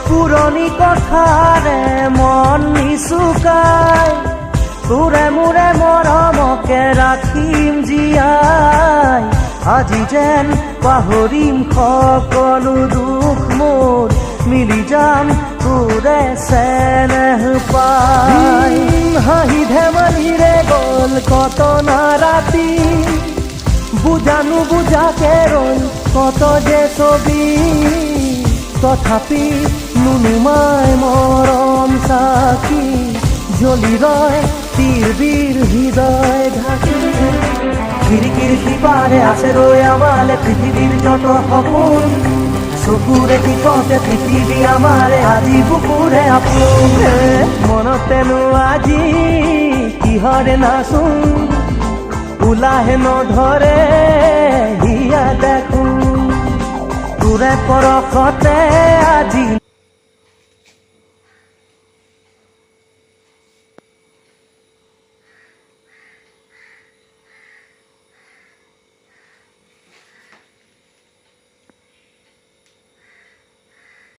পুৰণি কথাৰে মন নিচুকাই তোৰে মোৰে মৰমকে ৰাখিম জীয়াই আজি যেন পাহৰিম সকলো দুখ মোৰ মিলি যাম তোৰে চেনেহ পাই হাঁহি ধেমালিৰে গ'ল কতনা ৰাতি বুজানো বুজাকে ৰ'ল কত যে ছবি তথাপি নুনুমাই মৰম চাকি জ্বলি ৰয় তীৰ হৃদয় ঢাকি খিৰিকীৰ সিপাৰে আছে ৰৈ আমালে পৃথিৱীৰ যত সপোন চকুৰে দিশতে পৃথিৱী আমাৰে আজি বুকুৰে আপোন মনতেনো আজি কিহৰে নাচোন ওলাহে নধৰে হিয়া দেখোন তোৰে পৰশতে আজি